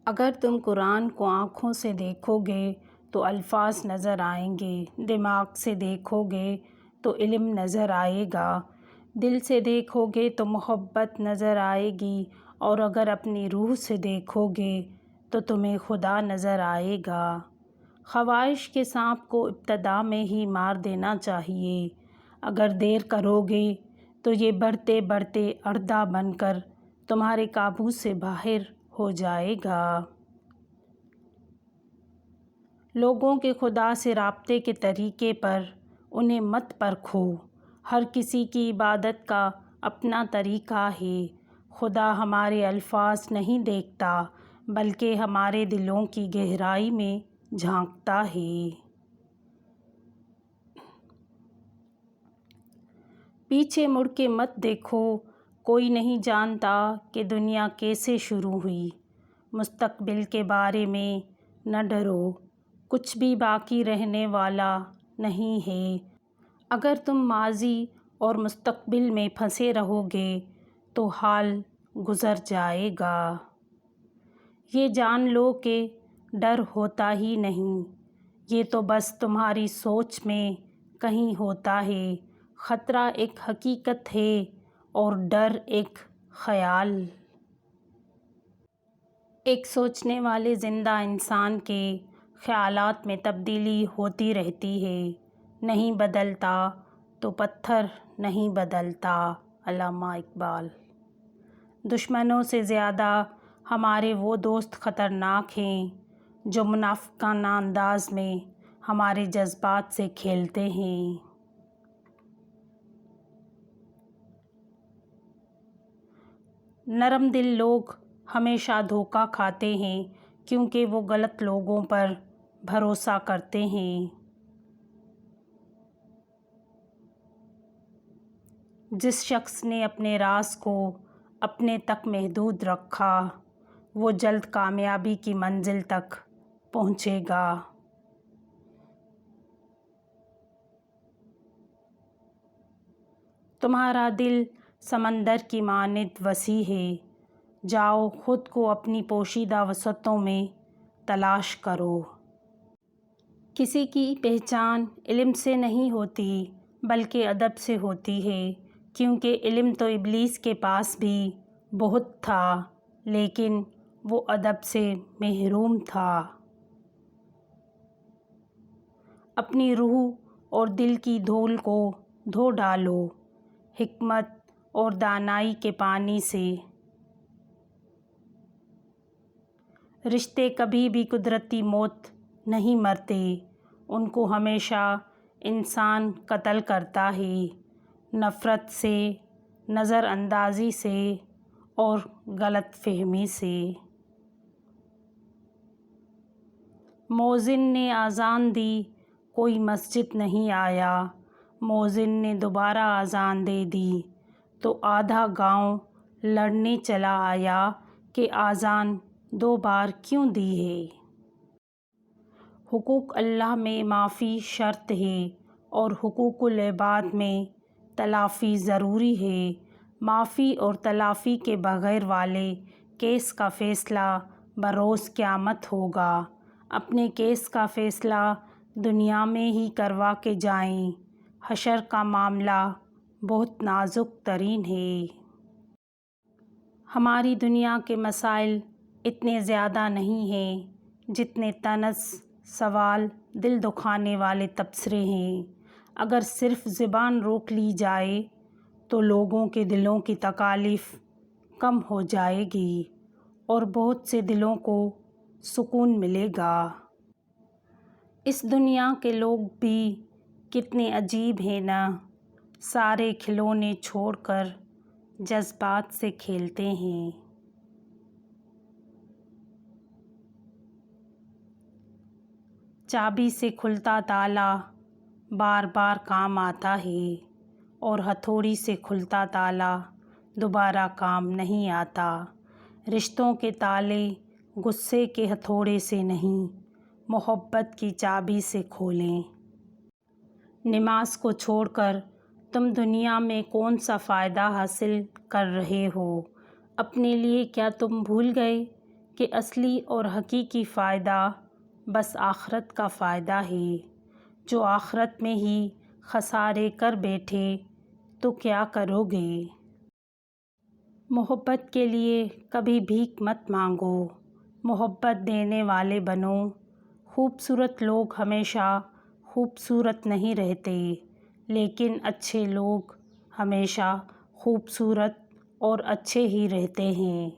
اگر تم قرآن کو آنکھوں سے دیکھو گے تو الفاظ نظر آئیں گے، دماغ سے دیکھو گے تو علم نظر آئے گا، دل سے دیکھو گے تو محبت نظر آئے گی، اور اگر اپنی روح سے دیکھو گے تو تمہیں خدا نظر آئے گا۔ خواہش کے سانپ کو ابتدا میں ہی مار دینا چاہیے، اگر دیر کرو گے تو یہ بڑھتے بڑھتے اردہ بن کر تمہارے قابو سے باہر ہو جائے گا۔ لوگوں کے خدا سے رابطے کے طریقے پر انہیں مت پرکھو، ہر کسی کی عبادت کا اپنا طریقہ ہے۔ خدا ہمارے الفاظ نہیں دیکھتا بلکہ ہمارے دلوں کی گہرائی میں جھانکتا ہے۔ پیچھے مڑ کے مت دیکھو، کوئی نہیں جانتا کہ دنیا کیسے شروع ہوئی۔ مستقبل کے بارے میں نہ ڈرو، کچھ بھی باقی رہنے والا نہیں ہے۔ اگر تم ماضی اور مستقبل میں پھنسے رہو گے تو حال گزر جائے گا۔ یہ جان لو کہ ڈر ہوتا ہی نہیں، یہ تو بس تمہاری سوچ میں کہیں ہوتا ہے۔ خطرہ ایک حقیقت ہے اور ڈر ایک خیال۔ ایک سوچنے والے زندہ انسان کے خیالات میں تبدیلی ہوتی رہتی ہے، نہیں بدلتا تو پتھر نہیں بدلتا۔ علامہ اقبال۔ دشمنوں سے زیادہ ہمارے وہ دوست خطرناک ہیں جو منافقانہ انداز میں ہمارے جذبات سے کھیلتے ہیں۔ نرم دل لوگ ہمیشہ دھوکہ کھاتے ہیں کیونکہ وہ غلط لوگوں پر بھروسہ کرتے ہیں۔ جس شخص نے اپنے راز کو اپنے تک محدود رکھا وہ جلد کامیابی کی منزل تک پہنچے گا۔ تمہارا دل سمندر کی مانند وسیع ہے، جاؤ خود کو اپنی پوشیدہ وسعتوں میں تلاش کرو۔ کسی کی پہچان علم سے نہیں ہوتی بلکہ ادب سے ہوتی ہے، کیونکہ علم تو ابلیس کے پاس بھی بہت تھا لیکن وہ ادب سے محروم تھا۔ اپنی روح اور دل کی دھول کو دھو ڈالو حکمت اور دانائی کے پانی سے۔ رشتے کبھی بھی قدرتی موت نہیں مرتے، ان کو ہمیشہ انسان قتل کرتا ہے، نفرت سے، نظر اندازی سے اور غلط فہمی سے۔ مؤذن نے اذان دی، کوئی مسجد نہیں آیا، مؤذن نے دوبارہ اذان دے دی تو آدھا گاؤں لڑنے چلا آیا کہ اذان 2 بار کیوں دی ہے۔ حقوق اللہ میں معافی شرط ہے اور حقوق العباد میں تلافی ضروری ہے۔ معافی اور تلافی کے بغیر والے کیس کا فیصلہ بروز قیامت ہوگا۔ اپنے کیس کا فیصلہ دنیا میں ہی کروا کے جائیں، حشر کا معاملہ بہت نازک ترین ہے۔ ہماری دنیا کے مسائل اتنے زیادہ نہیں ہیں جتنے طنز، سوال، دل دکھانے والے تبصرے ہیں۔ اگر صرف زبان روک لی جائے تو لوگوں کے دلوں کی تکالیف کم ہو جائے گی اور بہت سے دلوں کو سکون ملے گا۔ اس دنیا کے لوگ بھی کتنے عجیب ہیں نا، سارے کھلونے چھوڑ کر جذبات سے کھیلتے ہیں۔ چابی سے کھلتا تالا بار بار کام آتا ہے اور ہتھوڑی سے کھلتا تالا دوبارہ کام نہیں آتا۔ رشتوں کے تالے غصے کے ہتھوڑے سے نہیں، محبت کی چابی سے کھولیں۔ نماز کو چھوڑ کر تم دنیا میں کون سا فائدہ حاصل کر رہے ہو؟ اپنے لیے کیا تم بھول گئے کہ اصلی اور حقیقی فائدہ بس آخرت کا فائدہ ہے۔ جو آخرت میں ہی خسارے کر بیٹھے تو کیا کرو گے؟ محبت کے لیے کبھی بھیک مت مانگو، محبت دینے والے بنو۔ خوبصورت لوگ ہمیشہ خوبصورت نہیں رہتے، لیکن اچھے لوگ ہمیشہ خوبصورت اور اچھے ہی رہتے ہیں۔